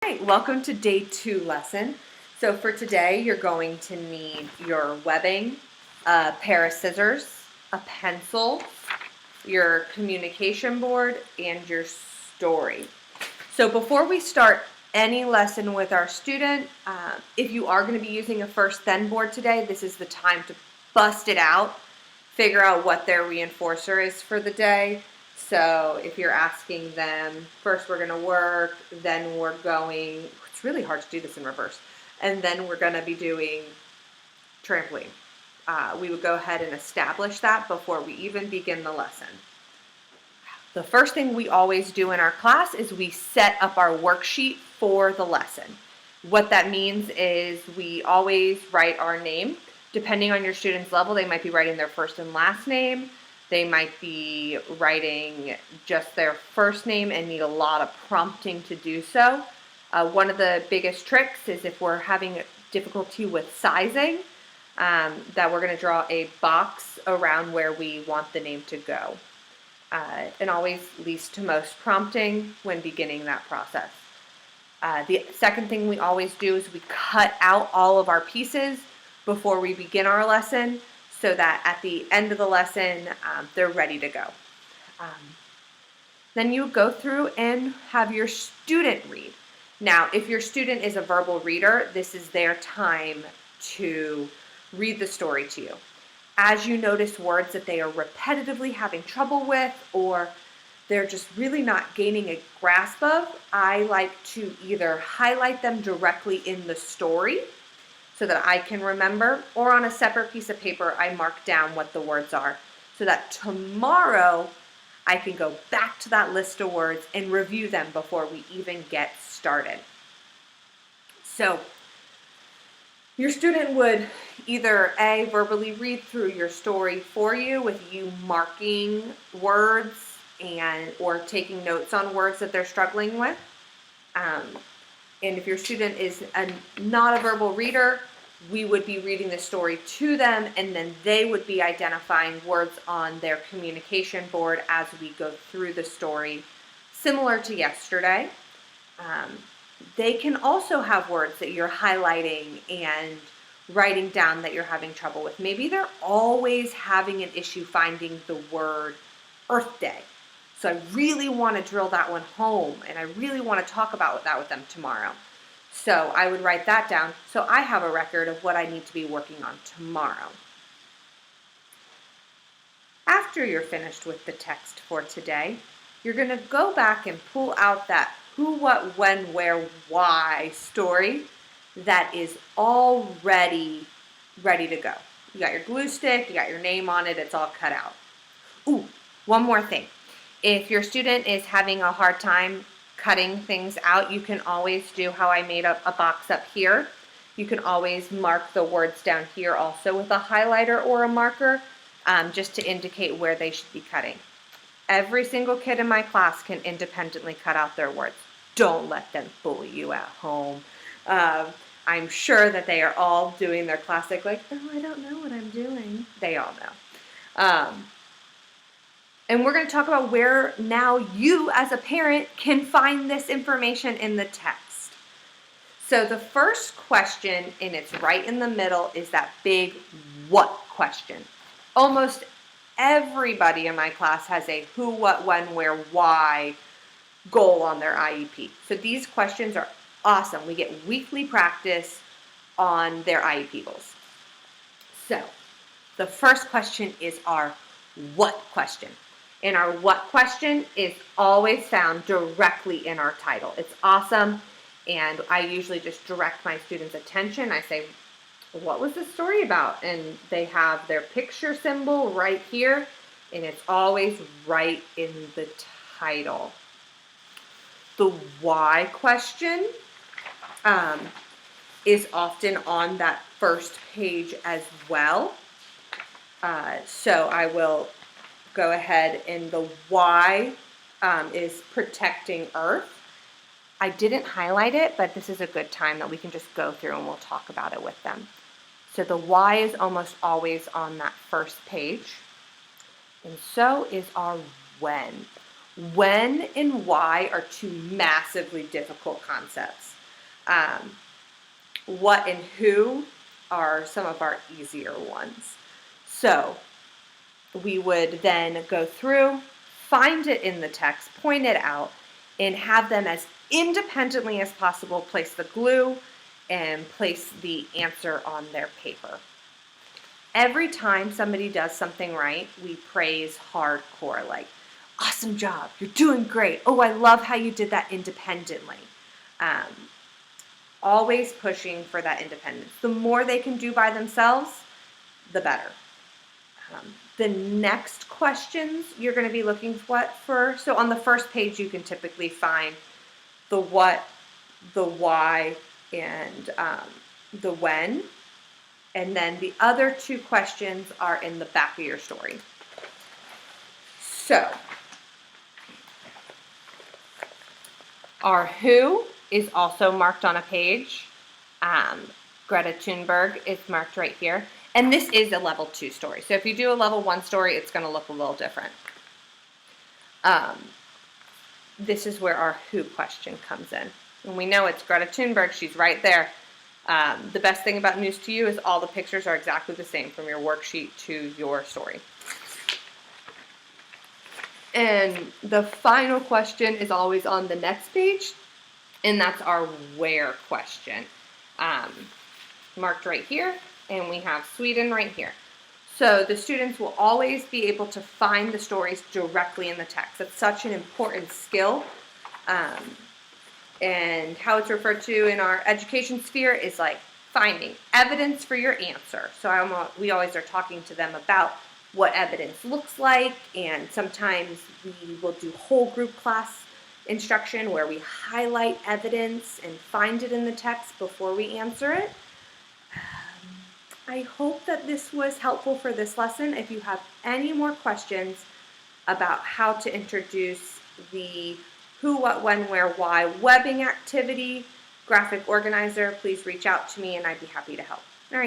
Hi, welcome to day 2 lesson. So for today, you're going to need your webbing, a pair of scissors, a pencil, your communication board, and your story. So before we start any lesson with our student, if you are going to be using a first then board today, this is the time to bust it out, figure out what their reinforcer is for the day. So if you're asking them, first we're going to work, then we're going, it's really hard to do this in reverse, and then we're going to be doing trampoline. We would go ahead and establish that before we even begin the lesson. The first thing we always do in our class is we set up our worksheet for the lesson. What that means is we always write our name. Depending on your student's level, they might be writing their first and last name. They might be writing just their first name and need a lot of prompting to do so. One of the biggest tricks is if we're having difficulty with sizing, that we're going to draw a box around where we want the name to go. And always least to most prompting when beginning that process. The second thing we always do is we cut out all of our pieces before we begin our lesson so that at the end of the lesson, they're ready to go. Then you go through and have your student read. Now, if your student is a verbal reader, this is their time to read the story to you. As you notice words that they are repetitively having trouble with or they're just really not gaining a grasp of, I like to either highlight them directly in the story so that I can remember, or on a separate piece of paper, I mark down what the words are so that tomorrow I can go back to that list of words and review them before we even get started. So your student would either A, verbally read through your story for you with you marking words or taking notes on words that they're struggling with. And if your student is not a verbal reader, we would be reading the story to them, and then they would be identifying words on their communication board as we go through the story, similar to yesterday. They can also have words that you're highlighting and writing down that you're having trouble with. Maybe they're always having an issue finding the word Earth Day. So I really want to drill that one home, and I really want to talk about that with them tomorrow. So I would write that down so I have a record of what I need to be working on tomorrow. After you're finished with the text for today, you're going to go back and pull out that who, what, when, where, why story that is already ready to go. You got your glue stick, you got your name on it, it's all cut out. Ooh, one more thing. If your student is having a hard time cutting things out, you can always do how I made up a box up here. You can always mark the words down here also with a highlighter or a marker, just to indicate where they should be cutting. Every single kid in my class can independently cut out their words. Don't let them bully you at home. I'm sure that they are all doing their classic, like, oh, I don't know what I'm doing. They all know. And we're going to talk about where now you as a parent can find this information in the text. So the first question, and it's right in the middle, is that big what question. Almost everybody in my class has a who, what, when, where, why goal on their IEP. So these questions are awesome. We get weekly practice on their IEP goals. So the first question is our what question. And our what question is always found directly in our title. It's awesome. And I usually just direct my students' attention. I say, what was the story about? And they have their picture symbol right here. And it's always right in the title. The why question is often on that first page as well. So I will go ahead, and the why is protecting Earth. I didn't highlight it, but this is a good time that we can just go through and we'll talk about it with them. So the why is almost always on that first page, and so is our when. When and why are two massively difficult concepts. What and who are some of our easier ones. So we would then go through, find it in the text, point it out, and have them as independently as possible place the glue and place the answer on their paper. Every time somebody does something right, we praise hardcore, like, awesome job, you're doing great. Oh, I love how you did that independently. Always pushing for that independence. The more they can do by themselves, the better. The next questions you're going to be looking for, so on the first page you can typically find the what, the why, and the when. And then the other two questions are in the back of your story. So, our who is also marked on a page. Greta Thunberg is marked right here. And this is a level 2 story. So if you do a level 1 story, it's going to look a little different. This is where our who question comes in. And we know it's Greta Thunberg. She's right there. The best thing about News to You is all the pictures are exactly the same from your worksheet to your story. And the final question is always on the next page, and that's our where question. Marked right here, and we have Sweden right here. So the students will always be able to find the stories directly in the text. It's such an important skill. And how it's referred to in our education sphere is like finding evidence for your answer. So we always are talking to them about what evidence looks like, and sometimes we will do whole group class instruction where we highlight evidence and find it in the text before we answer it. I hope that this was helpful for this lesson. If you have any more questions about how to introduce the who, what, when, where, why webbing activity, graphic organizer, please reach out to me and I'd be happy to help.